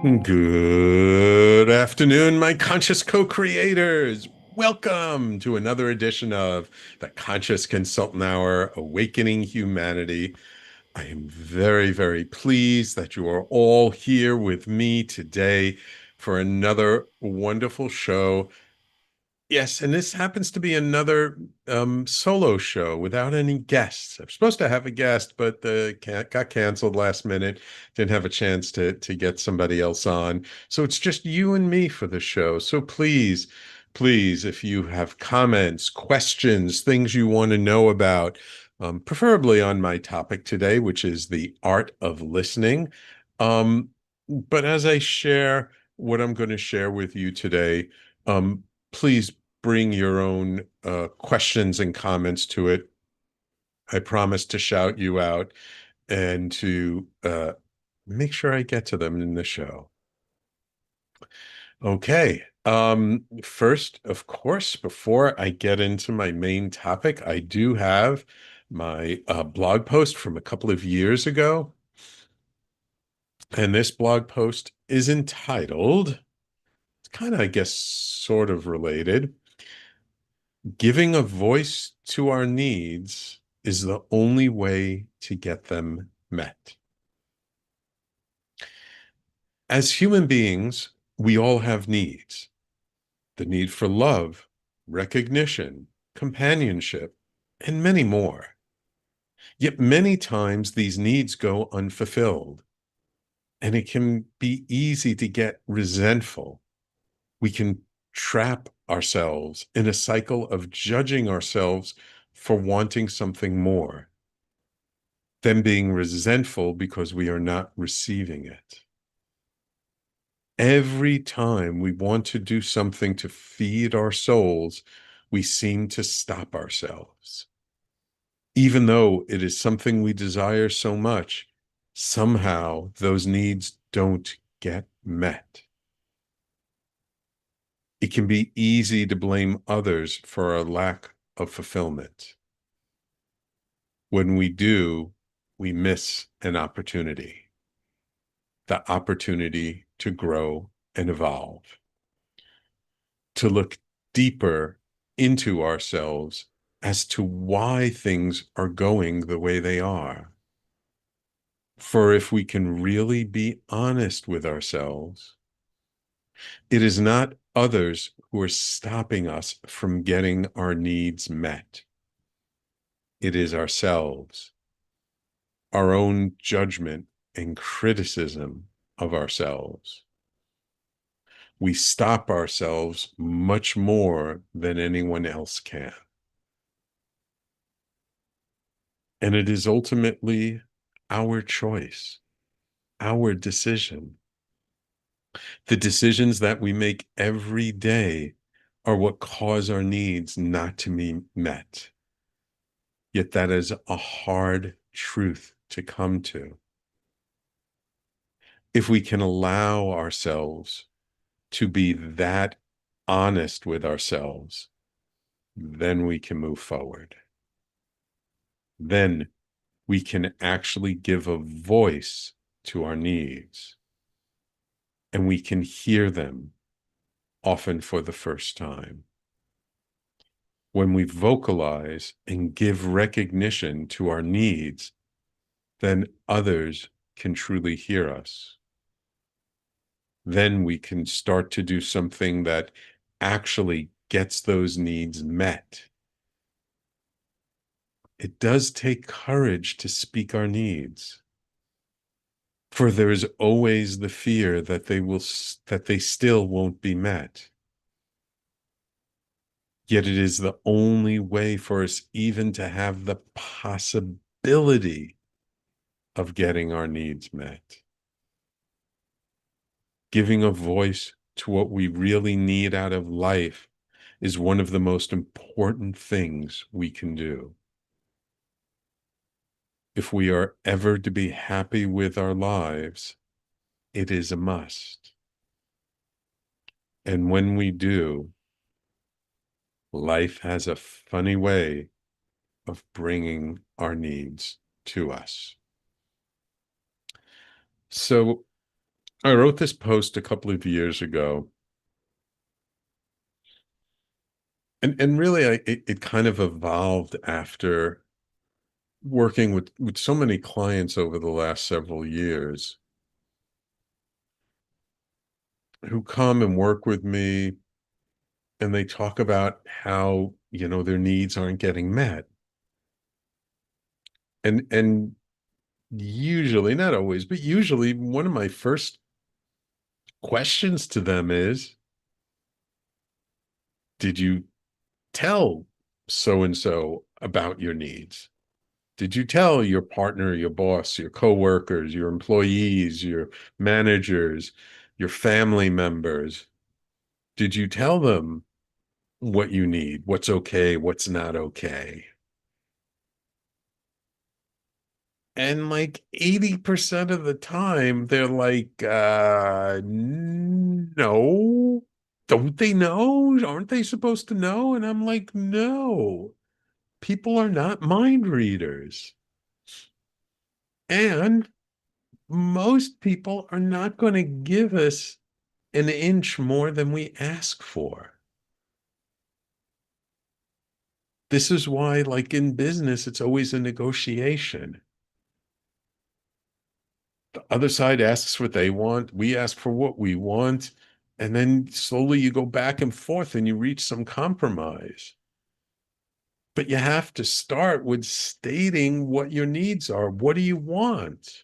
Good afternoon, my conscious co-creators. Welcome to another edition of the Conscious Consultant Hour, Awakening Humanity. I am very, very pleased that you are all here with me today for another wonderful show. Yes, and this happens to be another solo show without any guests. I'm supposed to have a guest, but got canceled last minute. Didn't have a chance to get somebody else on. So it's just you and me for the show. So please, please, if you have comments, questions, things you want to know about, preferably on my topic today, which is the art of listening. But as I share what I'm going to share with you today, please bring your own questions and comments to it. I promise to shout you out and to make sure I get to them in the show. Okay. First, of course, before I get into my main topic, I do have my blog post from a couple of years ago. And this blog post is entitled, it's kind of, I guess, sort of related. Giving a voice to our needs is the only way to get them met. As human beings, we all have needs. The need for love, recognition, companionship, and many more. Yet many times these needs go unfulfilled, and it can be easy to get resentful. We can trap ourselves in a cycle of judging ourselves for wanting something more, then being resentful because we are not receiving it. Every time we want to do something to feed our souls, we seem to stop ourselves. Even though it is something we desire so much, somehow those needs don't get met. It can be easy to blame others for our lack of fulfillment. When we do, we miss an opportunity, the opportunity to grow and evolve, to look deeper into ourselves as to why things are going the way they are. For if we can really be honest with ourselves, it is not others who are stopping us from getting our needs met. It is ourselves, our own judgment and criticism of ourselves. We stop ourselves much more than anyone else can. And it is ultimately our choice, our decision. The decisions that we make every day are what cause our needs not to be met. Yet that is a hard truth to come to. If we can allow ourselves to be that honest with ourselves, then we can move forward. Then we can actually give a voice to our needs, and we can hear them, often for the first time. When we vocalize and give recognition to our needs, then others can truly hear us. Then we can start to do something that actually gets those needs met. It does take courage to speak our needs, for there is always the fear that they still won't be met. Yet it is the only way for us even to have the possibility of getting our needs met. Giving a voice to what we really need out of life is one of the most important things we can do. If we are ever to be happy with our lives, it is a must. And when we do, life has a funny way of bringing our needs to us. So I wrote this post a couple of years ago, and really it kind of evolved after working with so many clients over the last several years who come and work with me and they talk about how, their needs aren't getting met. And usually, not always, but usually one of my first questions to them is, did you tell so and so about your needs? Did you tell your partner, your boss, your coworkers, your employees, your managers, your family members? Did you tell them what you need, what's okay, what's not okay? And like 80% of the time, they're like, no, don't they know? Aren't they supposed to know? And I'm like, no, people are not mind readers. And most people are not going to give us an inch more than we ask for. This is why, like in business, it's always a negotiation. The other side asks what they want, we ask for what we want, and then slowly you go back and forth and you reach some compromise. But you have to start with stating what your needs are. What do you want?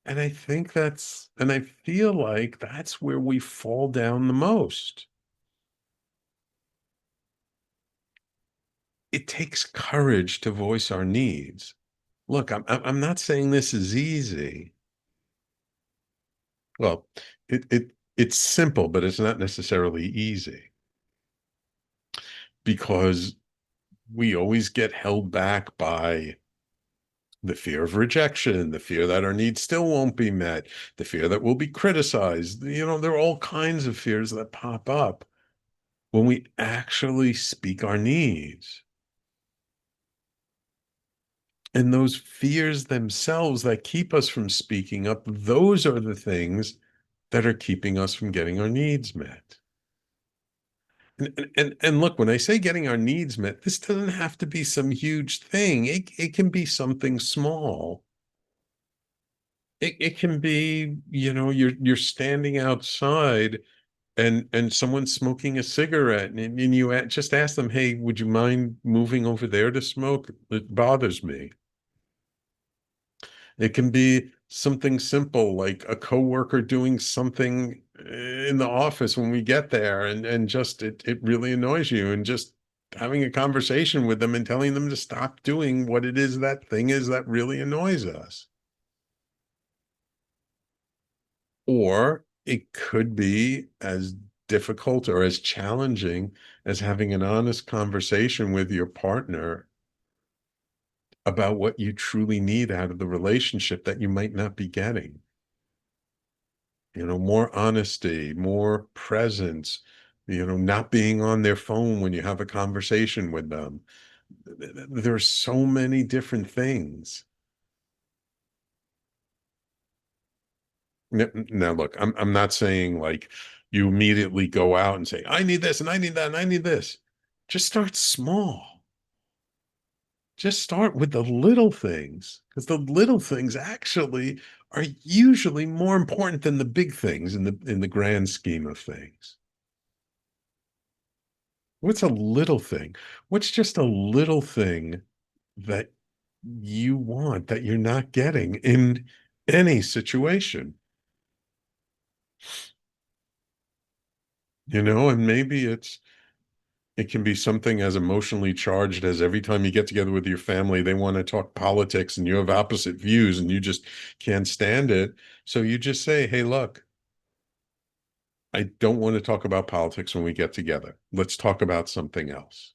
And I feel like that's where we fall down the most. It takes courage to voice our needs. Look, I'm not saying this is easy. Well, it's simple, but it's not necessarily easy because we always get held back by the fear of rejection, the fear that our needs still won't be met, the fear that we'll be criticized. There are all kinds of fears that pop up when we actually speak our needs. And those fears themselves that keep us from speaking up, those are the things that are keeping us from getting our needs met. And look, when I say getting our needs met, this doesn't have to be some huge thing. It can be something small. It can be, you're standing outside and someone's smoking a cigarette and you just ask them, hey, would you mind moving over there to smoke? It bothers me. It can be something simple like a coworker doing something in the office when we get there and just it really annoys you and just having a conversation with them and telling them to stop doing what it is that thing is that really annoys us. Or it could be as difficult or as challenging as having an honest conversation with your partner about what you truly need out of the relationship that you might not be getting. More honesty, more presence, not being on their phone when you have a conversation with them. There's so many different things. Now, look, I'm not saying like you immediately go out and say, I need this and I need that and I need this. Just start small. Just start with the little things because the little things actually are usually more important than the big things in the grand scheme of things. What's a little thing? What's just a little thing that you want that you're not getting in any situation? And maybe it can be something as emotionally charged as every time you get together with your family, they want to talk politics and you have opposite views and you just can't stand it. So you just say, hey, look, I don't want to talk about politics when we get together. Let's talk about something else.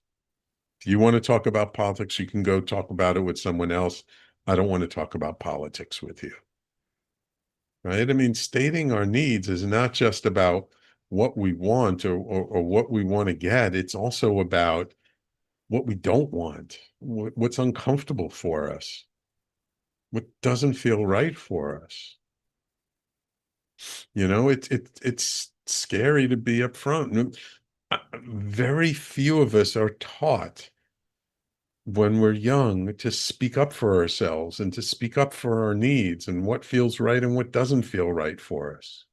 If you want to talk about politics, you can go talk about it with someone else. I don't want to talk about politics with you. Right? I mean, stating our needs is not just about what we want or what we want to get. It's also about what we don't want, what's uncomfortable for us. what doesn't feel right for us. It's scary to be upfront. Very few of us are taught when we're young to speak up for ourselves and to speak up for our needs and what feels right and what doesn't feel right for us.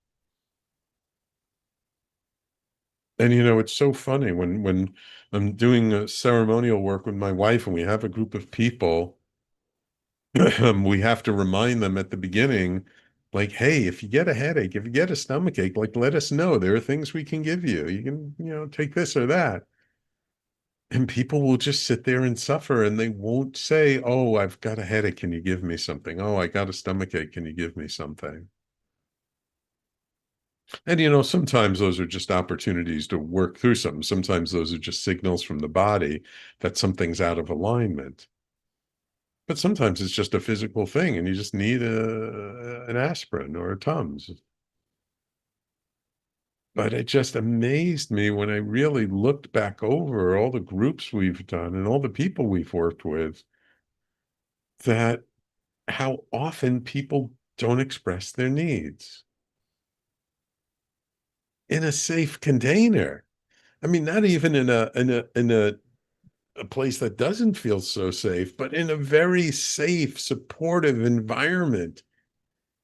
And it's so funny when I'm doing ceremonial work with my wife and we have a group of people, we have to remind them at the beginning, like, hey, if you get a headache, if you get a stomach ache, like, let us know. There are things we can give you. You can, take this or that. And people will just sit there and suffer and they won't say, oh, I've got a headache. Can you give me something? Oh, I got a stomach ache. Can you give me something? And, sometimes those are just opportunities to work through something. Sometimes those are just signals from the body that something's out of alignment. But sometimes it's just a physical thing and you just need an aspirin or a Tums. But it just amazed me when I really looked back over all the groups we've done and all the people we've worked with, that how often people don't express their needs in a safe container. I mean, not even in a place that doesn't feel so safe, but in a very safe, supportive environment.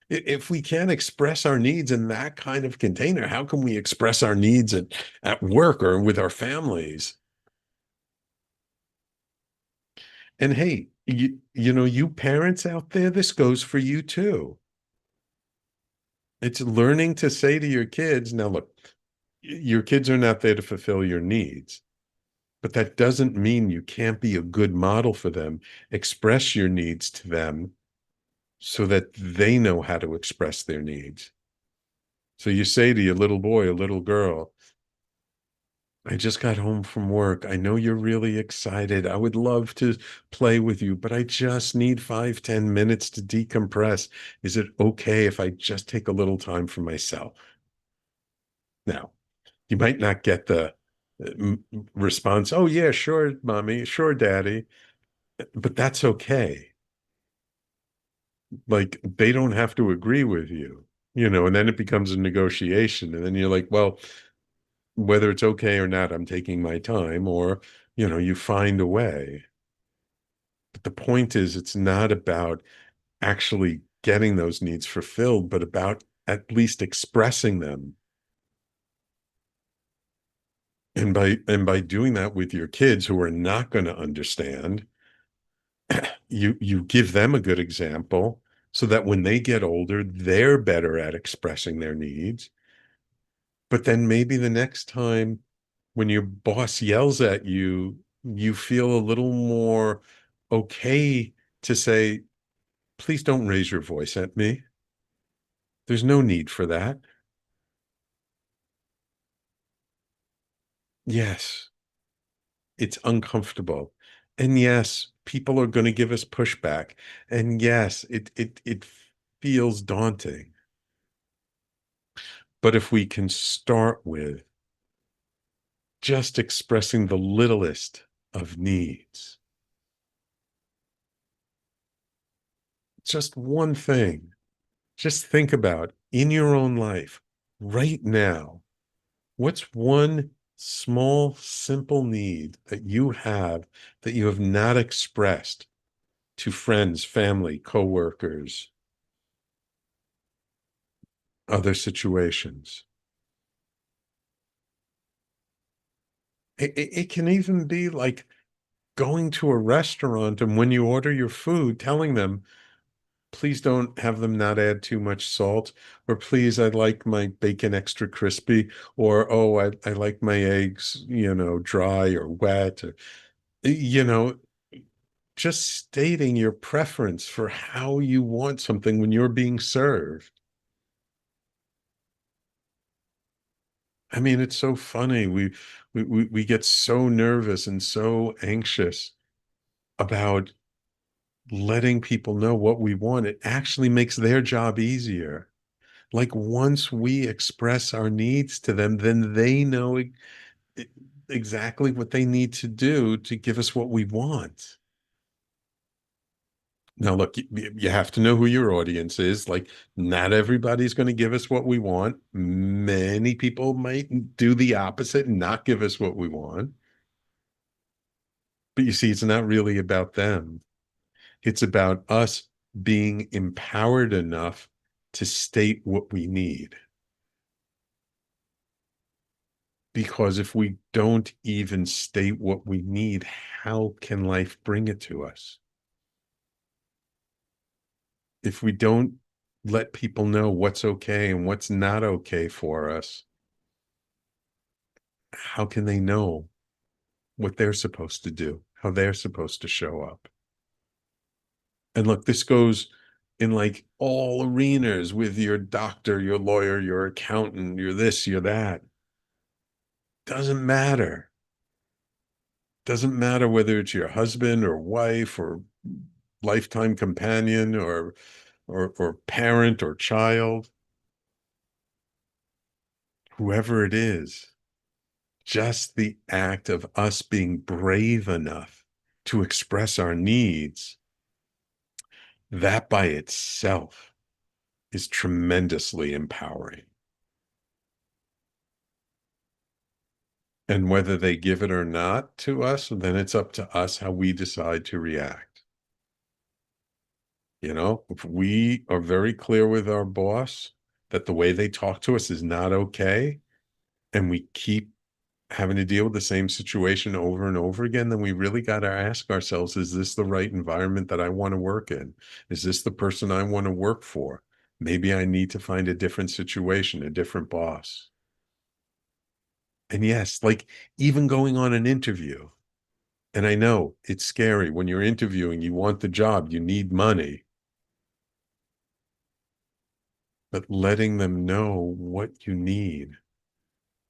If we can't express our needs in that kind of container, how can we express our needs at work or with our families? And hey, you parents out there, this goes for you too. It's learning to say to your kids, now look, your kids are not there to fulfill your needs, but that doesn't mean you can't be a good model for them. Express your needs to them so that they know how to express their needs. So you say to your little boy or little girl, I just got home from work. I know you're really excited. I would love to play with you, but I just need 5, 10 minutes to decompress. Is it okay if I just take a little time for myself? Now, you might not get the response, oh, yeah, sure, mommy, sure, daddy, but that's okay. Like, they don't have to agree with you, and then it becomes a negotiation. And then you're like, well, whether it's okay or not, I'm taking my time, or, you find a way. But the point is, it's not about actually getting those needs fulfilled, but about at least expressing them. And by doing that with your kids who are not going to understand, you give them a good example so that when they get older, they're better at expressing their needs. But then maybe the next time when your boss yells at you, you feel a little more okay to say, please don't raise your voice at me. There's no need for that. Yes, it's uncomfortable. And yes, people are going to give us pushback. And yes, it feels daunting. But if we can start with just expressing the littlest of needs, just one thing, just think about in your own life right now, what's one small, simple need that you have not expressed to friends, family, coworkers, other situations? It can even be like going to a restaurant and when you order your food, telling them, please don't have them not add too much salt, or please, I'd like my bacon extra crispy, or oh, I like my eggs, dry or wet, or, you know, just stating your preference for how you want something when you're being served. I mean, it's so funny. We get so nervous and so anxious about letting people know what we want. It actually makes their job easier. Like once we express our needs to them, then they know exactly what they need to do to give us what we want. Now, look, you have to know who your audience is. Like, not everybody's going to give us what we want. Many people might do the opposite and not give us what we want. But you see, it's not really about them. It's about us being empowered enough to state what we need. Because if we don't even state what we need, how can life bring it to us? If we don't let people know what's okay and what's not okay for us, how can they know what they're supposed to do, how they're supposed to show up? And look, this goes in like all arenas with your doctor, your lawyer, your accountant, your this, your that. Doesn't matter. Doesn't matter whether it's your husband or wife or lifetime companion or parent or child, whoever it is, just the act of us being brave enough to express our needs, that by itself is tremendously empowering. And whether they give it or not to us, then it's up to us how we decide to react. You know, if we are very clear with our boss that the way they talk to us is not okay, and we keep having to deal with the same situation over and over again, then we really got to ask ourselves, is this the right environment that I want to work in? Is this the person I want to work for? Maybe I need to find a different situation, a different boss. And yes, like even going on an interview, and I know it's scary when you're interviewing, you want the job, you need money, but letting them know what you need.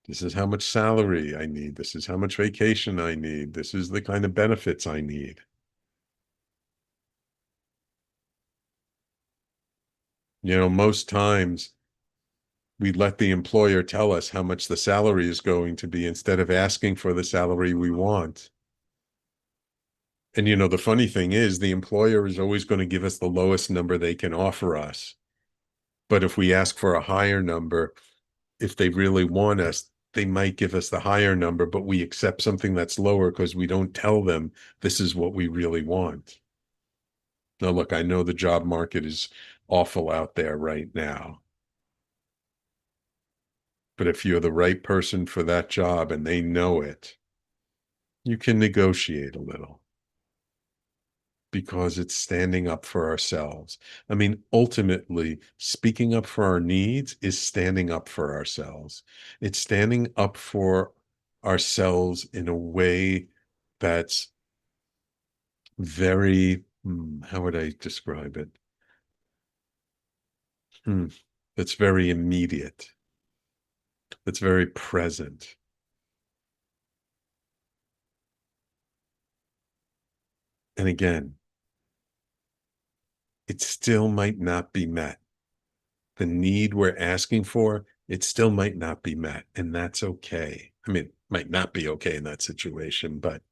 This is how much salary I need. This is how much vacation I need. This is the kind of benefits I need. You know, most times we let the employer tell us how much the salary is going to be instead of asking for the salary we want. And you know, the funny thing is the employer is always going to give us the lowest number they can offer us. But if we ask for a higher number, if they really want us, they might give us the higher number, but we accept something that's lower because we don't tell them this is what we really want. Now, look, I know the job market is awful out there right now, but if you're the right person for that job and they know it, you can negotiate a little because it's standing up for ourselves. I mean, ultimately, speaking up for our needs is standing up for ourselves. It's standing up for ourselves in a way that's very, how would I describe it? Hmm, that's very immediate, that's very present. And again, it still might not be met. The need we're asking for, it still might not be met, and that's okay. I mean, it might not be okay in that situation, but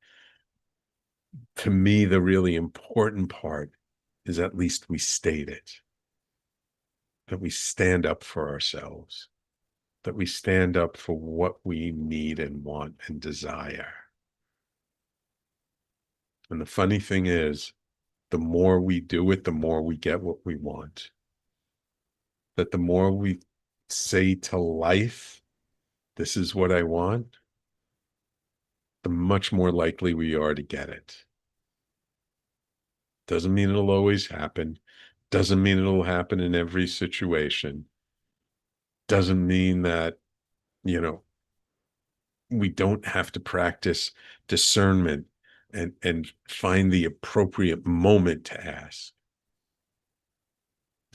to me, the really important part is at least we state it, that we stand up for ourselves, that we stand up for what we need and want and desire. And the funny thing is, the more we do it, the more we get what we want. That the more we say to life, this is what I want, the much more likely we are to get it. Doesn't mean it'll always happen. Doesn't mean it'll happen in every situation. Doesn't mean that, you know, we don't have to practice discernment and find the appropriate moment to ask.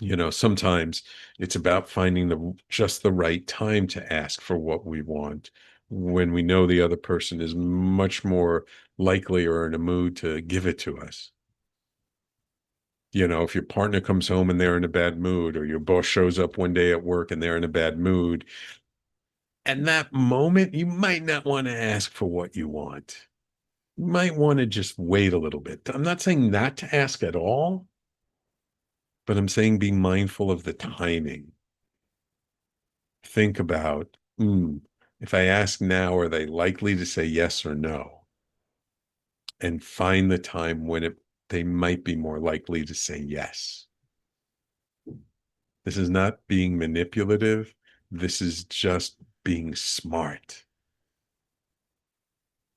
You know, sometimes it's about finding the just the right time to ask for what we want when we know the other person is much more likely or in a mood to give it to us. You know, if your partner comes home and they're in a bad mood, or your boss shows up one day at work and they're in a bad mood, and that moment, you might not want to ask for what you want. You might want to just wait a little bit. I'm not saying not to ask at all, But I'm saying be mindful of the timing. Think about, if I ask now, are they likely to say yes or no? And find the time when they might be more likely to say yes. This is not being manipulative. This is just being smart.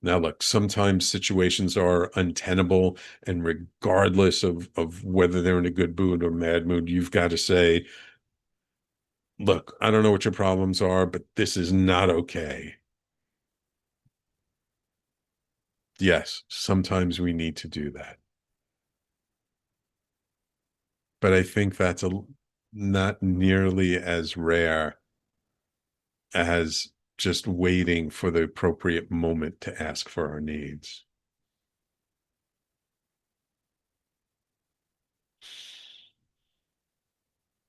Now, look, sometimes situations are untenable, and regardless of whether they're in a good mood or bad mood, you've got to say, look, I don't know what your problems are, but this is not okay. Yes, sometimes we need to do that. But I think that's not nearly as rare as just waiting for the appropriate moment to ask for our needs.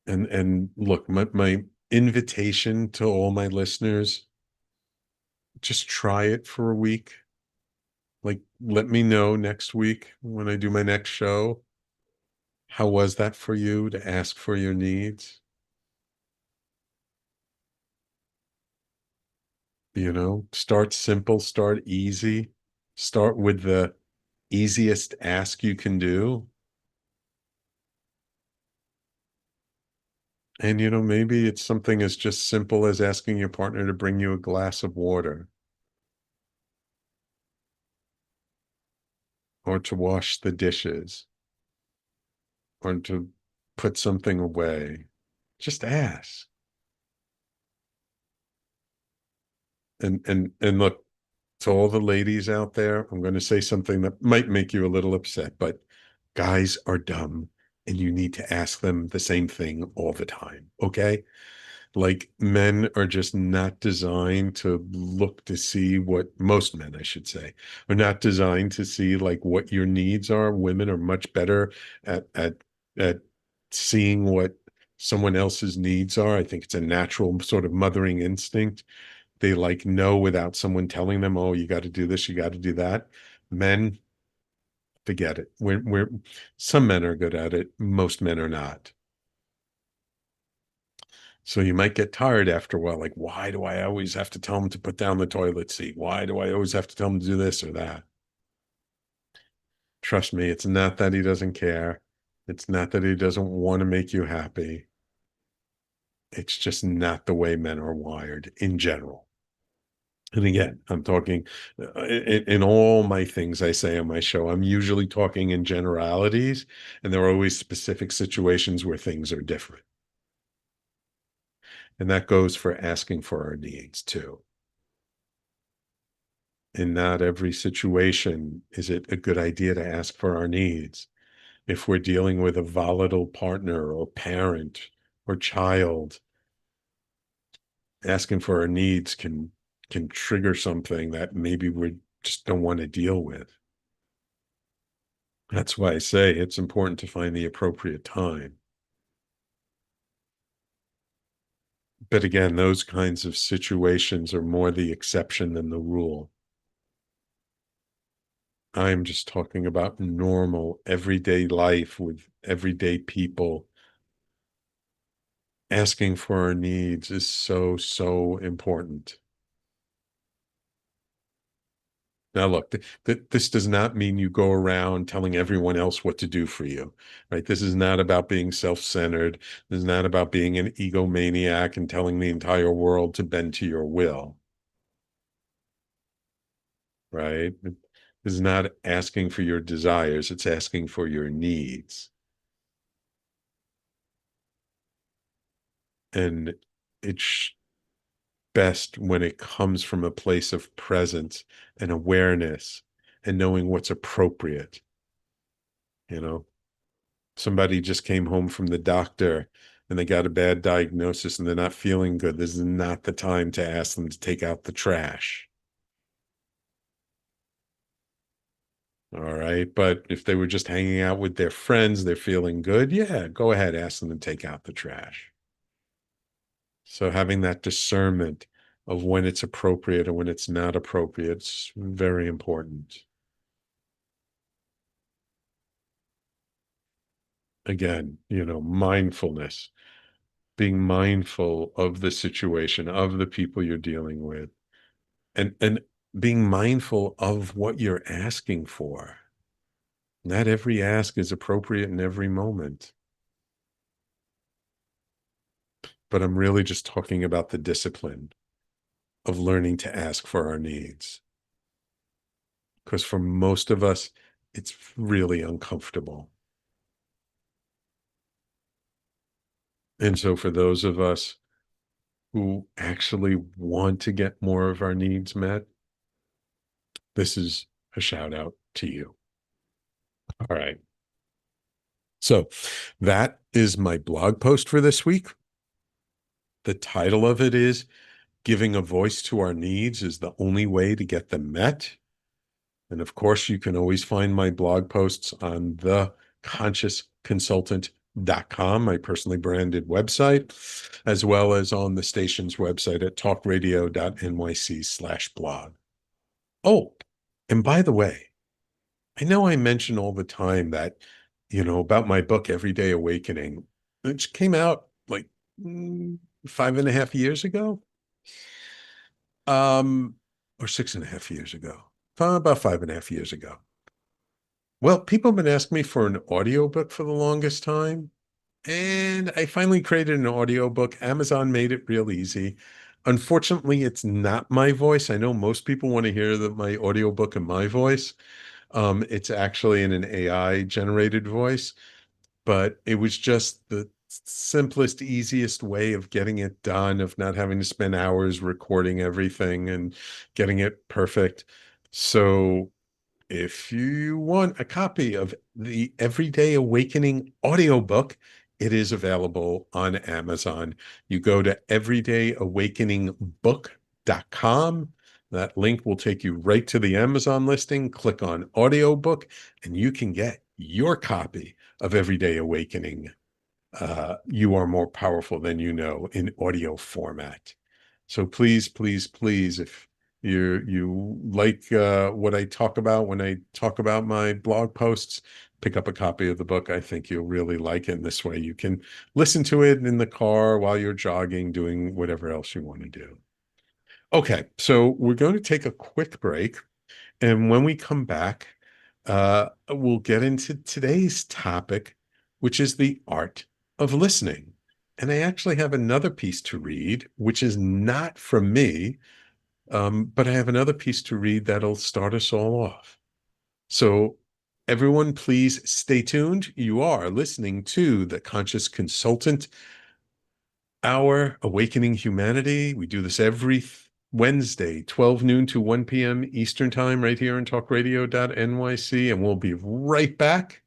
And look, my invitation to all my listeners, just try it for a week. Like, let me know next week when I do my next show. How was that for you to ask for your needs? Start simple, start easy, start with the easiest ask you can do. And, maybe it's something as just simple as asking your partner to bring you a glass of water or to wash the dishes or to put something away. Just ask. And look, to all the ladies out there, I'm going to say something that might make you a little upset, but guys are dumb and you need to ask them the same thing all the time. Okay. Like men are just not designed to look to see what most men, I should say, are not designed to see like what your needs are. Women are much better at seeing what someone else's needs are. I think it's a natural sort of mothering instinct. They like know without someone telling them, oh, you got to do this, you got to do that. Men, forget it. We're some men are good at it, most men are not. So you might get tired after a while, like, why do I always have to tell him to put down the toilet seat? Why do I always have to tell him to do this or that? Trust me, it's not that he doesn't care. It's not that he doesn't want to make you happy. It's just not the way men are wired in general. And again, I'm talking in all my things I say on my show, I'm usually talking in generalities, and there are always specific situations where things are different. And that goes for asking for our needs too. In not every situation is it a good idea to ask for our needs. If we're dealing with a volatile partner or parent or child, asking for our needs can trigger something that maybe we just don't want to deal with. That's why I say it's important to find the appropriate time. But again, those kinds of situations are more the exception than the rule. I'm just talking about normal, everyday life with everyday people. Asking for our needs is so, so important. Now, look, this does not mean you go around telling everyone else what to do for you, right? This is not about being self-centered. This is not about being an egomaniac and telling the entire world to bend to your will, right? This is not asking for your desires. It's asking for your needs. And it's best when it comes from a place of presence and awareness and knowing what's appropriate. You know, somebody just came home from the doctor and they got a bad diagnosis and they're not feeling good. This is not the time to ask them to take out the trash. All right. But if they were just hanging out with their friends, they're feeling good. Yeah, go ahead, ask them to take out the trash. So having that discernment of when it's appropriate and when it's not appropriate is very important. Again, mindfulness, being mindful of the situation, of the people you're dealing with, and being mindful of what you're asking for. Not every ask is appropriate in every moment, but I'm really just talking about the discipline of learning to ask for our needs. Because for most of us, it's really uncomfortable. And so for those of us who actually want to get more of our needs met, this is a shout out to you. All right. So that is my blog post for this week. The title of it is Giving a Voice to Our Needs is the Only Way to Get Them Met. And of course, you can always find my blog posts on theconsciousconsultant.com, my personally branded website, as well as on the station's website at talkradio.nyc/blog. Oh, and by the way, I know I mention all the time that, about my book, Everyday Awakening, which came out like 5.5 years ago, um, or 6.5 years ago, about 5.5 years ago. Well, people have been asking me for an audiobook for the longest time, and I finally created an audiobook. Amazon made it real easy. Unfortunately, it's not my voice. I know most people want to hear my audiobook in my voice. It's actually in an AI generated voice, but it was just the simplest, easiest way of getting it done, of not having to spend hours recording everything and getting it perfect. So if you want a copy of the Everyday Awakening audiobook, it is available on Amazon. You go to everydayawakeningbook.com. That link will take you right to the Amazon listing. Click on audiobook, and you can get your copy of Everyday Awakening. You are more powerful than you know in audio format. So please, please, please, if you like what I talk about when I talk about my blog posts, pick up a copy of the book. I think you'll really like it. And this way you can listen to it in the car while you're jogging, doing whatever else you want to do. Okay, so we're going to take a quick break. And when we come back, we'll get into today's topic, which is the art of listening. And I actually have another piece to read, which is not from me, but I have another piece to read that'll start us all off. So, everyone, please stay tuned. You are listening to the Conscious Consultant Hour, Awakening Humanity. We do this every Wednesday, 12 noon to 1 p.m. Eastern Time, right here on talkradio.nyc. And we'll be right back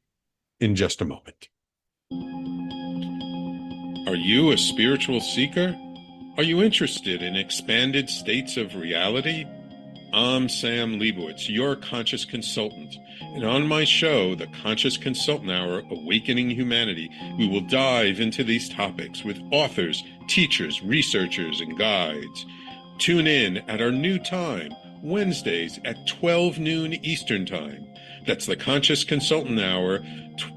in just a moment. Are you a spiritual seeker? Are you interested in expanded states of reality? I'm Sam Leibowitz, your conscious consultant, and on my show, The Conscious Consultant Hour, Awakening Humanity, we will dive into these topics with authors, teachers, researchers, and guides. Tune in at our new time, Wednesdays at 12 noon Eastern Time. That's The Conscious Consultant Hour,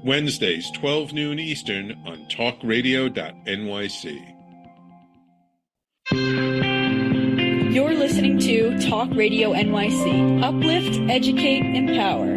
Wednesdays, 12 noon Eastern on talkradio.nyc. You're listening to Talk Radio NYC. Uplift, educate, empower.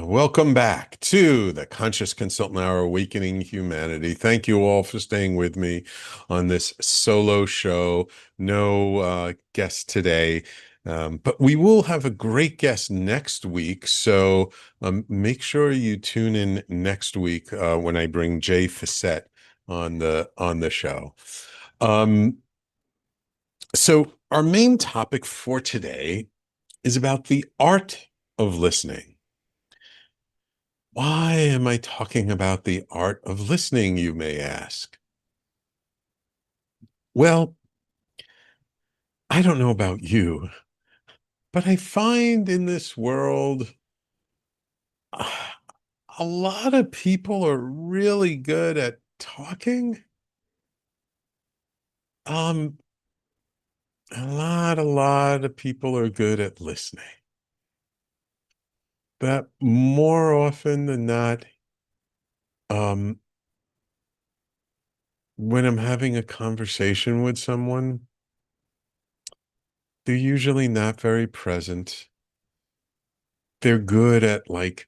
Welcome back to the Conscious Consultant Hour, Awakening Humanity. Thank you all for staying with me on this solo show. No guest today, but we will have a great guest next week. So make sure you tune in next week when I bring Jay Facette on the show. So our main topic for today is about the art of listening. Why am I talking about the art of listening, you may ask? Well, I don't know about you, but I find in this world a lot of people are really good at talking. Um, a lot of people are good at listening. But more often than not, um, when I'm having a conversation with someone, they're usually not very present. They're good at like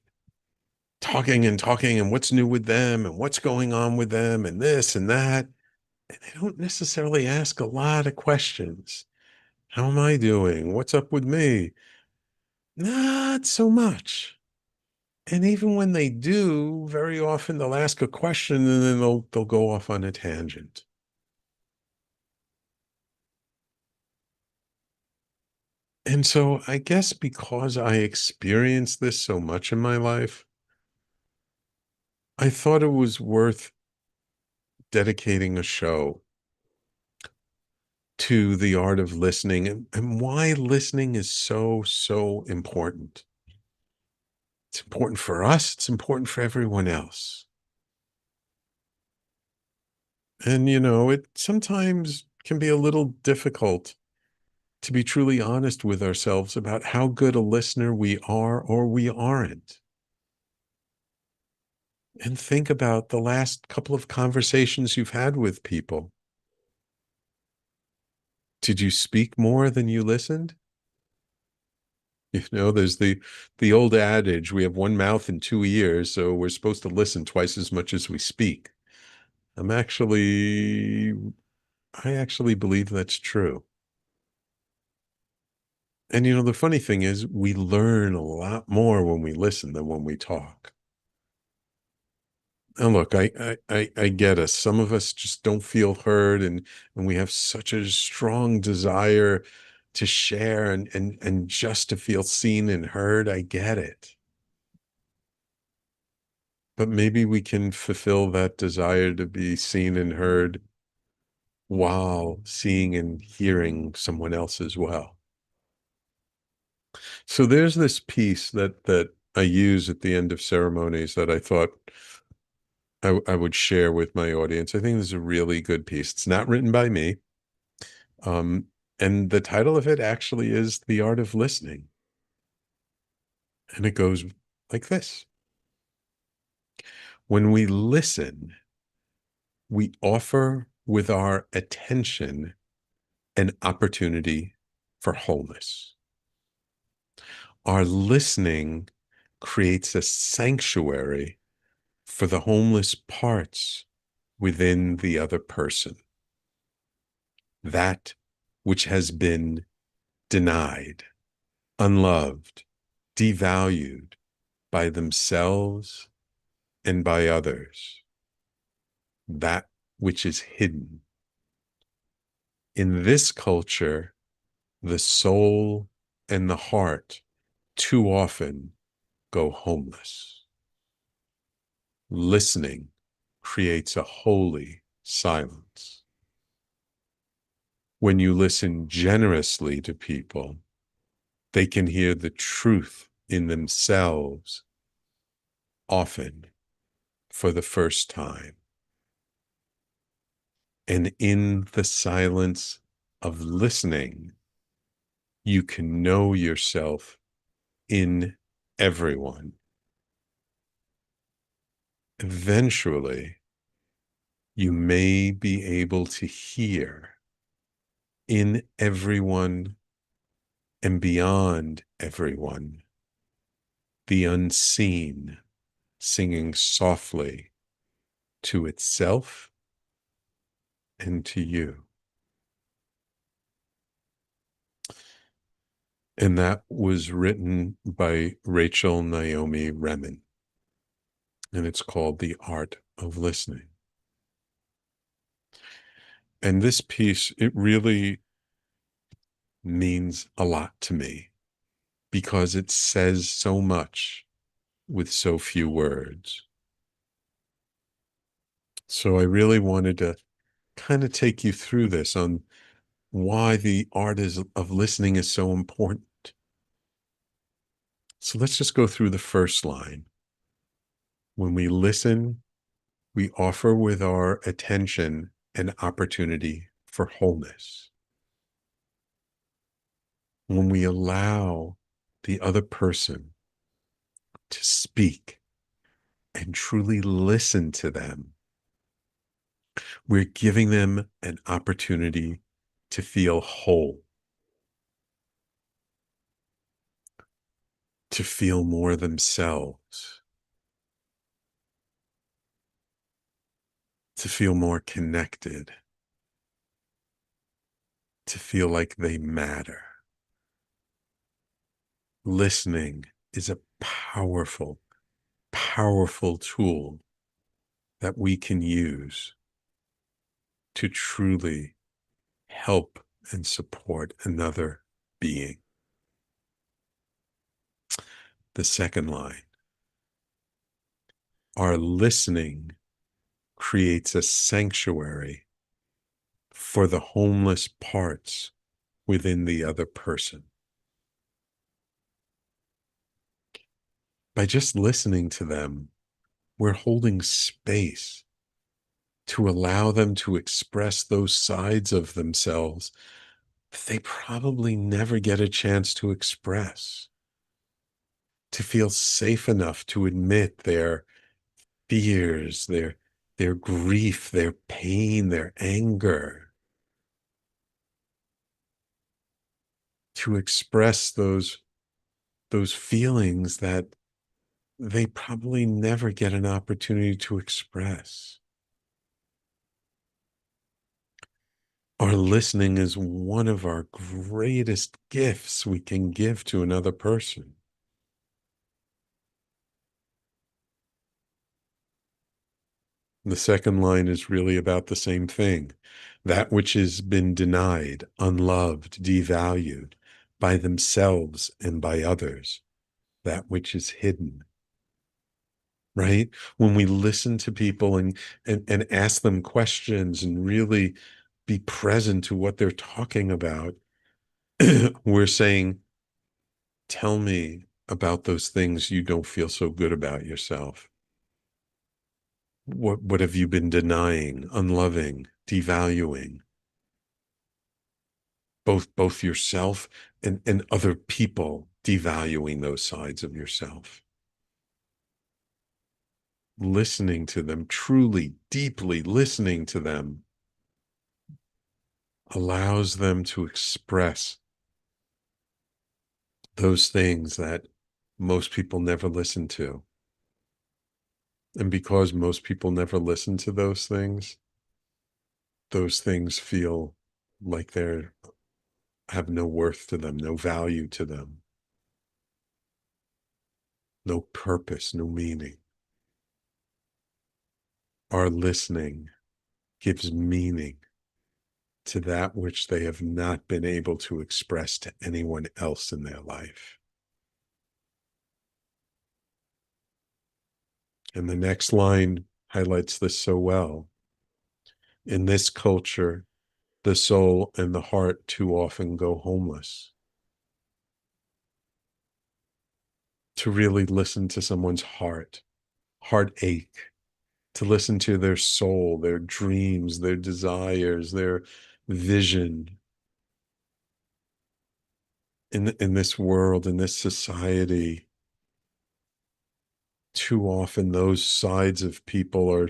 talking and talking and what's new with them and what's going on with them and this and that. And they don't necessarily ask a lot of questions. How am I doing? What's up with me? Not so much. And even when they do, very often they'll ask a question and then they'll go off on a tangent. And so I guess because I experienced this so much in my life, I thought it was worth dedicating a show to the art of listening and why listening is so, so important. It's important for us, it's important for everyone else. And, it sometimes can be a little difficult to be truly honest with ourselves about how good a listener we are or we aren't. And think about the last couple of conversations you've had with people. Did you speak more than you listened? There's the old adage, we have one mouth and two ears, so we're supposed to listen twice as much as we speak. I'm actually I actually believe that's true. And the funny thing is we learn a lot more when we listen than when we talk. And look, I get us. Some of us just don't feel heard, and we have such a strong desire to share and just to feel seen and heard. I get it. But maybe we can fulfill that desire to be seen and heard while seeing and hearing someone else as well. So there's this piece that I use at the end of ceremonies that I thought I would share with my audience. I think this is a really good piece. It's not written by me. Um, and the title of it actually is The Art of Listening. And it goes like this. When we listen, we offer with our attention an opportunity for wholeness. Our listening creates a sanctuary for the homeless parts within the other person, that which has been denied, unloved, devalued by themselves and by others, that which is hidden. In this culture, the soul and the heart too often go homeless. Listening creates a holy silence. When you listen generously to people, they can hear the truth in themselves, often for the first time. And in the silence of listening, you can know yourself in everyone. Eventually, you may be able to hear in everyone and beyond everyone the unseen singing softly to itself and to you. And that was written by Rachel Naomi Remen. And it's called The Art of Listening. And this piece, it really means a lot to me because it says so much with so few words. So I really wanted to kind of take you through this on why the of listening is so important. So let's just go through the first line. When we listen, we offer with our attention an opportunity for wholeness. When we allow the other person to speak and truly listen to them, we're giving them an opportunity to feel whole, to feel more themselves, to feel more connected, to feel like they matter. Listening is a powerful, powerful tool that we can use to truly help and support another being. The second line, our listening creates a sanctuary for the homeless parts within the other person. By just listening to them, we're holding space to allow them to express those sides of themselves that they probably never get a chance to express, to feel safe enough to admit their fears, their grief, their pain, their anger, to express those feelings that they probably never get an opportunity to express. Our listening is one of our greatest gifts we can give to another person. The second line is really about the same thing. That which has been denied, unloved, devalued by themselves and by others, that which is hidden, right? When we listen to people and ask them questions and really be present to what they're talking about, we're saying, tell me about those things you don't feel so good about yourself. What have you been denying, unloving, devaluing? Both yourself and other people devaluing those sides of yourself. Listening to them, truly, deeply listening to them, allows them to express those things that most people never listen to. And because most people never listen to those things feel like they're have no worth to them, no value to them, no purpose, no meaning. Our listening gives meaning to that which they have not been able to express to anyone else in their life. And the next line highlights this so well. In this culture, the soul and the heart too often go homeless. To really listen to someone's heartache, to listen to their soul, their dreams, their desires, their vision in this world, in this society. Too often those sides of people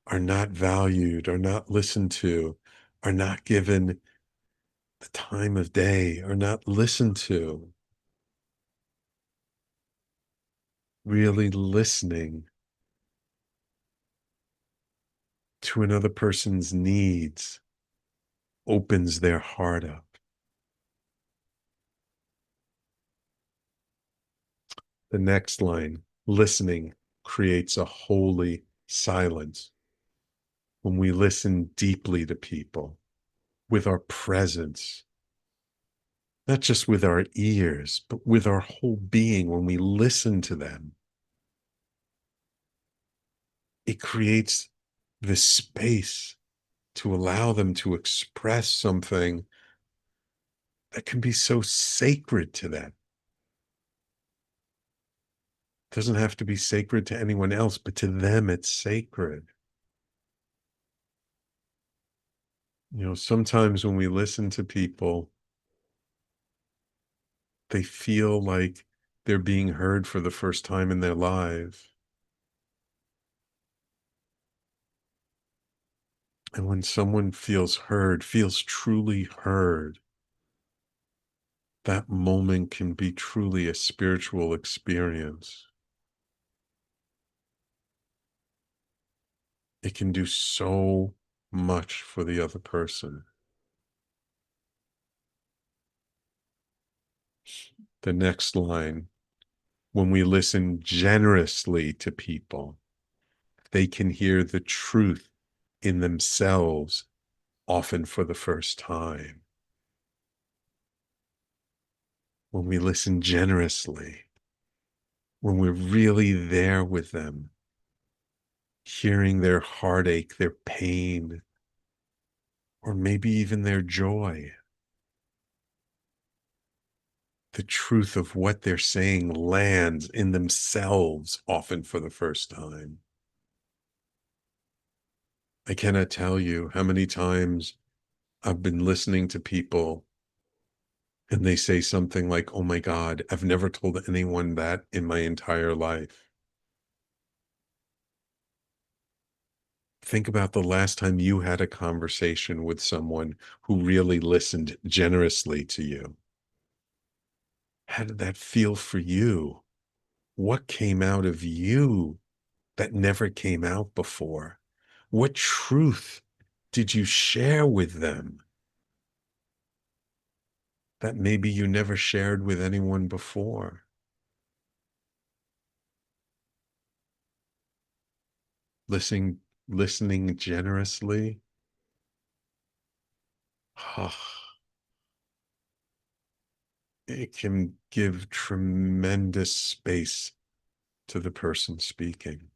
are not valued, are not listened to, are not given the time of day, are not listened to. Really listening to another person's needs opens their heart up. The next line, listening creates a holy silence. When we listen deeply to people with our presence, not just with our ears, but with our whole being when we listen to them. It creates this space to allow them to express something that can be so sacred to them. It doesn't have to be sacred to anyone else, but to them, it's sacred. Sometimes when we listen to people, they feel like they're being heard for the first time in their lives. And when someone feels heard, feels truly heard, that moment can be truly a spiritual experience. It can do so much for the other person. The next line, when we listen generously to people, they can hear the truth in themselves, often for the first time. When we listen generously, when we're really there with them, hearing their heartache, their pain, or maybe even their joy, the truth of what they're saying lands in themselves, often for the first time. I cannot tell you how many times I've been listening to people and they say something like, "Oh my God, I've never told anyone that in my entire life." Think about the last time you had a conversation with someone who really listened generously to you. How did that feel for you? What came out of you that never came out before? What truth did you share with them that maybe you never shared with anyone before? Listening generously. It can give tremendous space to the person speaking.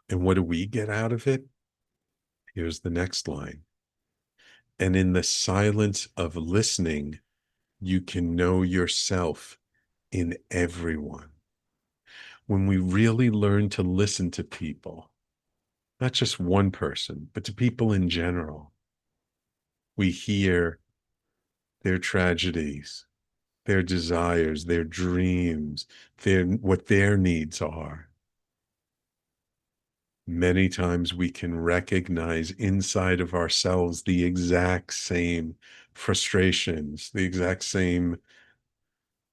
And what do we get out of it? Here's the next line. And in the silence of listening, you can know yourself in everyone. When we really learn to listen to people, not just one person, but to people in general, we hear their tragedies, their desires, their dreams, what their needs are. Many times we can recognize inside of ourselves the exact same frustrations, the exact same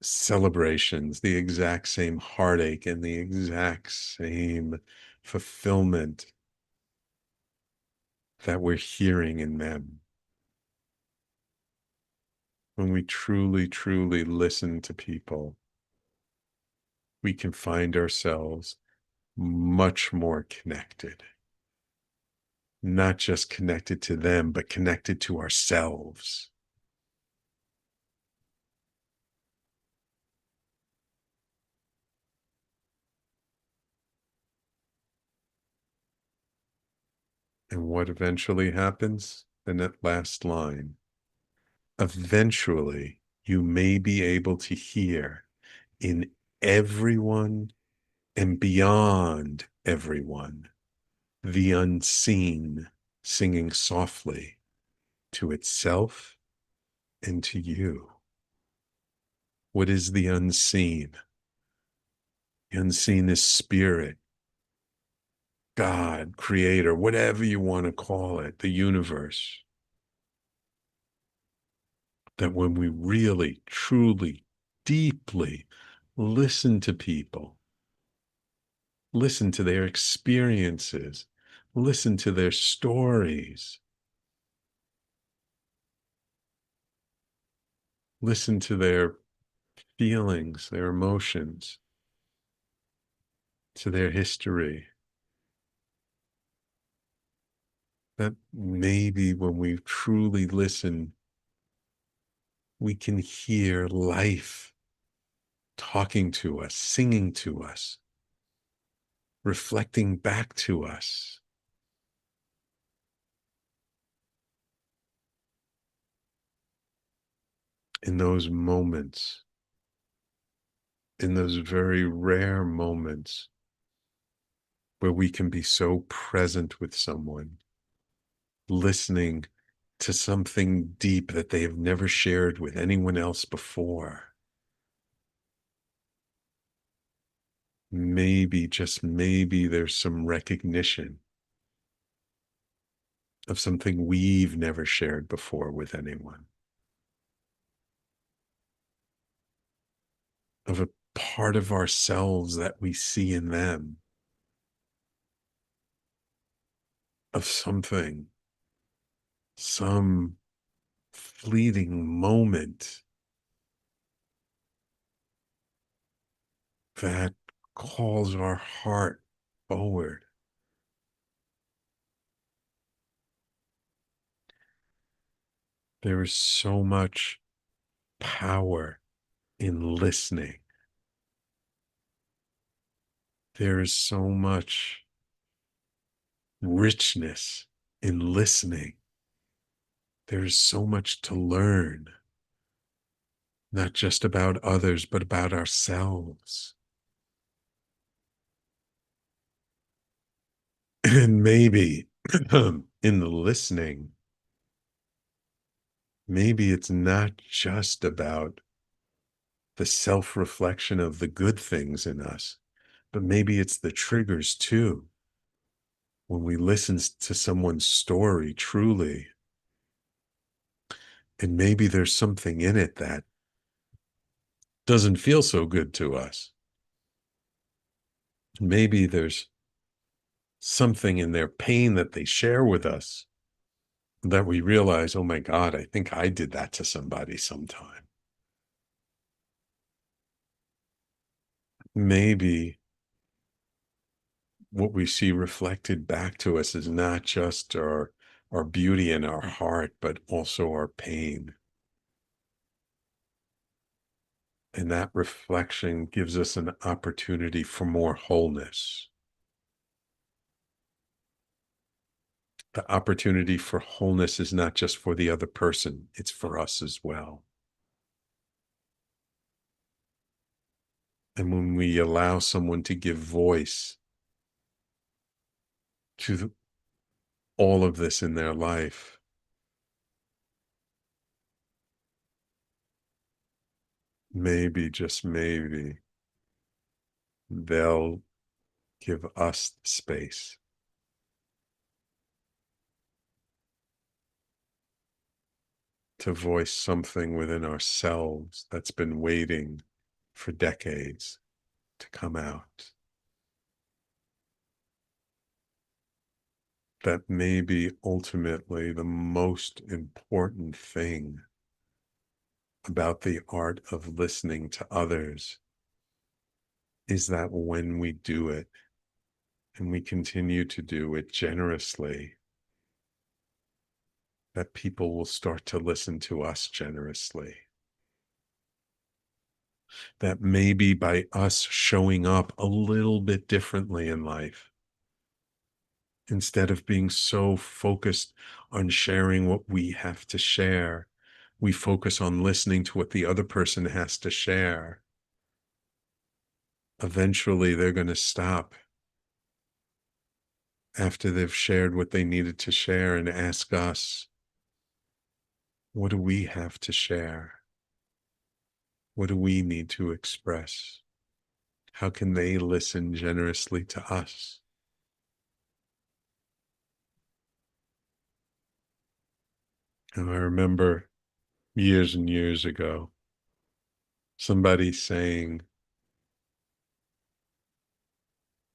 celebrations, the exact same heartache, and the exact same fulfillment that we're hearing in them. When we truly, truly listen to people, we can find ourselves much more connected, not just connected to them, but connected to ourselves. And what eventually happens? In that last line, eventually you may be able to hear in everyone and beyond everyone the unseen singing softly to itself and to you. What is the unseen? The unseen is spirit, God, creator, whatever you want to call it, the universe. That when we really, truly, deeply listen to people, listen to their experiences, listen to their stories, listen to their feelings, their emotions, to their history, That maybe when we truly listen, we can hear life talking to us, singing to us, reflecting back to us. In those moments, in those very rare moments where we can be so present with someone, listening to something deep that they have never shared with anyone else before. Maybe, just maybe, there's some recognition of something we've never shared before with anyone, of a part of ourselves that we see in them, of something, some fleeting moment that calls our heart forward. There is so much power in listening. There is so much richness in listening. There is so much to learn, not just about others, but about ourselves. And maybe in the listening, maybe it's not just about the self reflection of the good things in us, but maybe it's the triggers too. When we listen to someone's story truly, and maybe there's something in it that doesn't feel so good to us. Maybe there's something in their pain that they share with us that we realize, oh my God, I think I did that to somebody sometime. Maybe what we see reflected back to us is not just our beauty and our heart, but also our pain. And that reflection gives us an opportunity for more wholeness. The opportunity for wholeness is not just for the other person, it's for us as well. And when we allow someone to give voice to all of this in their life, maybe, just maybe, they'll give us space to voice something within ourselves that's been waiting for decades to come out. That may be ultimately the most important thing about the art of listening to others is that when we do it and we continue to do it generously, that people will start to listen to us generously. That maybe by us showing up a little bit differently in life, instead of being so focused on sharing what we have to share, we focus on listening to what the other person has to share. Eventually, they're going to stop after they've shared what they needed to share and ask us, what do we have to share? What do we need to express? How can they listen generously to us? And I remember years and years ago, somebody saying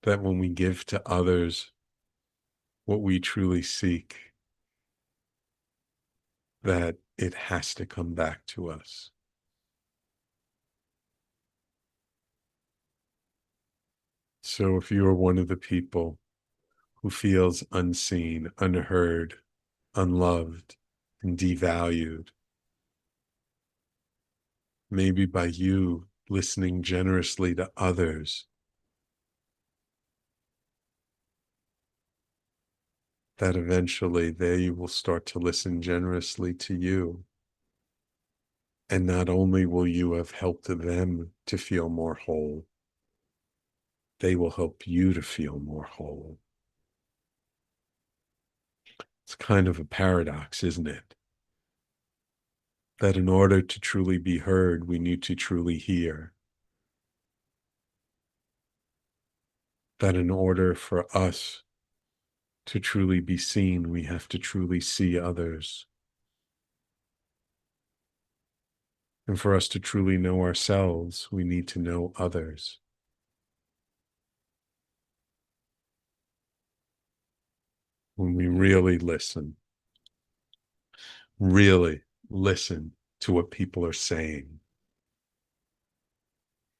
that when we give to others what we truly seek, that it has to come back to us. So if you are one of the people who feels unseen, unheard, unloved, and devalued. Maybe by you listening generously to others, that eventually they will start to listen generously to you. And not only will you have helped them to feel more whole, they will help you to feel more whole. It's kind of a paradox, isn't it? That in order to truly be heard, we need to truly hear. That in order for us to truly be seen, we have to truly see others. And for us to truly know ourselves, we need to know others. When we really listen to what people are saying,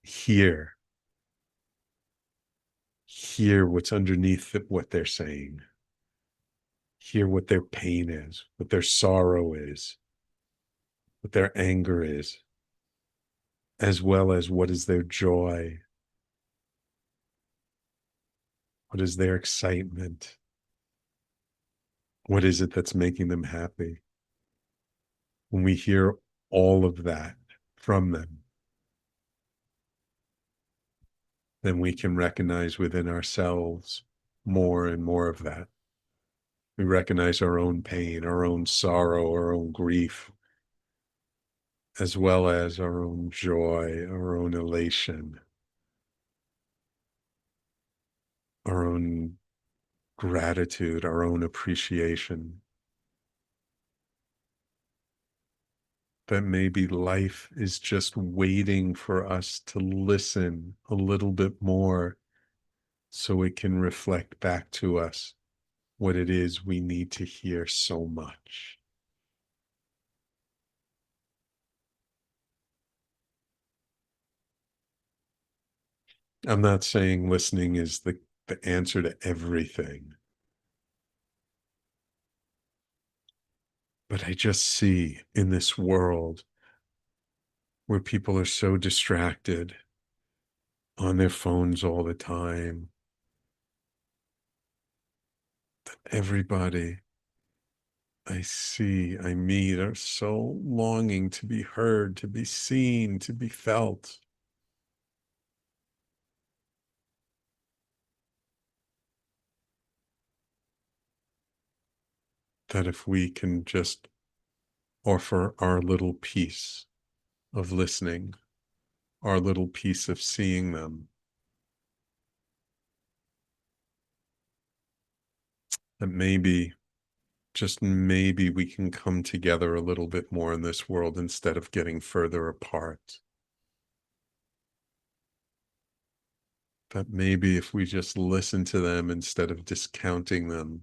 hear, hear what's underneath what they're saying, hear what their pain is, what their sorrow is, what their anger is, as well as what is their joy, what is their excitement, what is it that's making them happy. When we hear all of that from them, then we can recognize within ourselves more and more of that. We recognize our own pain, our own sorrow, our own grief, as well as our own joy, our own elation, our own gratitude, our own appreciation. That maybe life is just waiting for us to listen a little bit more so it can reflect back to us what it is we need to hear so much. I'm not saying listening is the answer to everything, but I just see in this world where people are so distracted on their phones all the time, everybody I meet are so longing to be heard, to be seen, to be felt. That if we can just offer our little piece of listening, our little piece of seeing them, that maybe, just maybe we can come together a little bit more in this world instead of getting further apart. That maybe if we just listen to them instead of discounting them,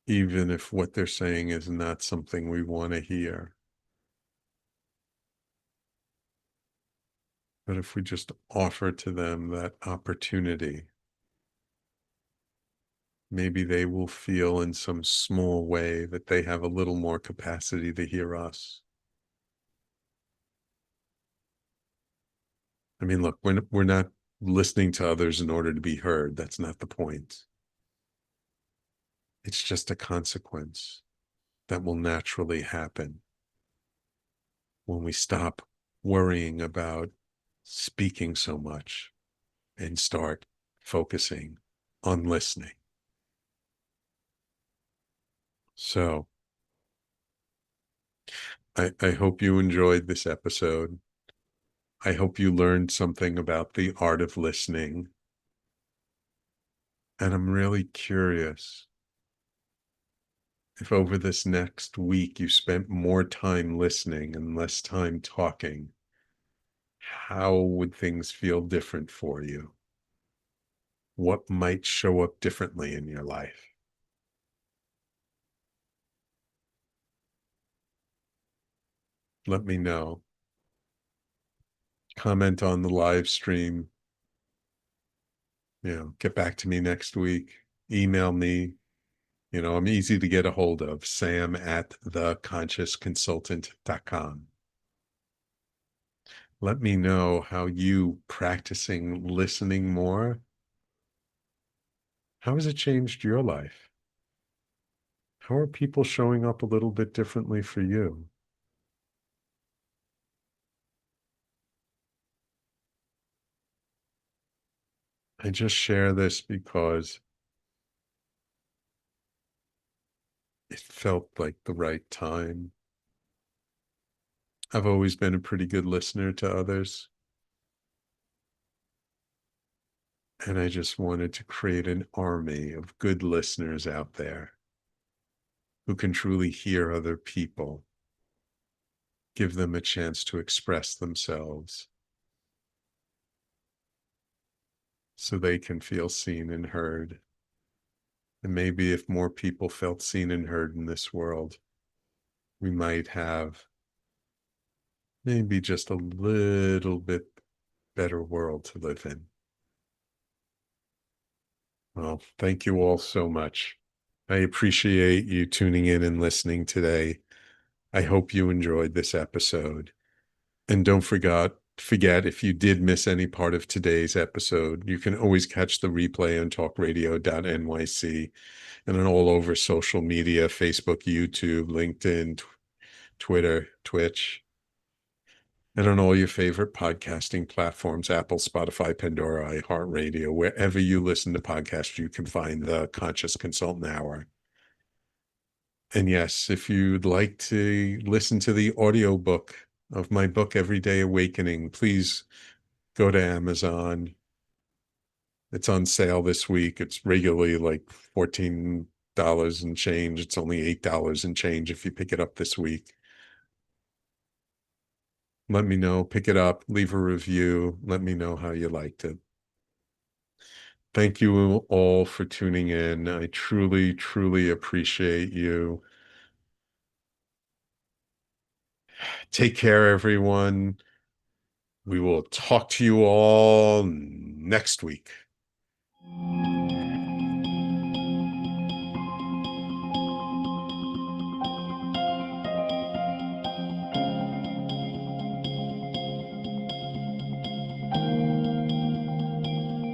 even if what they're saying is not something we want to hear, but if we just offer to them that opportunity, maybe they will feel in some small way that they have a little more capacity to hear us. I mean, look, we're not listening to others in order to be heard. That's not the point. It's just a consequence that will naturally happen when we stop worrying about speaking so much and start focusing on listening. So I hope you enjoyed this episode. I hope you learned something about the art of listening. And I'm really curious if over this next week you spent more time listening and less time talking, how would things feel different for you? What might show up differently in your life? Let me know. Comment on the live stream. Get back to me next week. Email me. I'm easy to get a hold of. Sam at theconsciousconsultant.com. Let me know how you practicing listening more, how has it changed your life? How are people showing up a little bit differently for you? I just share this because it felt like the right time. I've always been a pretty good listener to others, and I just wanted to create an army of good listeners out there who can truly hear other people, give them a chance to express themselves so they can feel seen and heard. And maybe if more people felt seen and heard in this world, we might have maybe just a little bit better world to live in. Well, thank you all so much. I appreciate you tuning in and listening today. I hope you enjoyed this episode. And don't forget if you did miss any part of today's episode, you can always catch the replay on talkradio.nyc and on all over social media, Facebook, YouTube, LinkedIn, Twitter, Twitch, and on all your favorite podcasting platforms, Apple, Spotify, Pandora, iHeartRadio, wherever you listen to podcasts, you can find the Conscious Consultant Hour. And yes, if you'd like to listen to the audiobook of my book, Everyday Awakening, please go to Amazon. It's on sale this week. It's regularly like $14 and change. It's only $8 and change if you pick it up this week. Let me know, pick it up, leave a review. Let me know how you liked it. Thank you all for tuning in. I truly, truly appreciate you. Take care, everyone. We will talk to you all next week.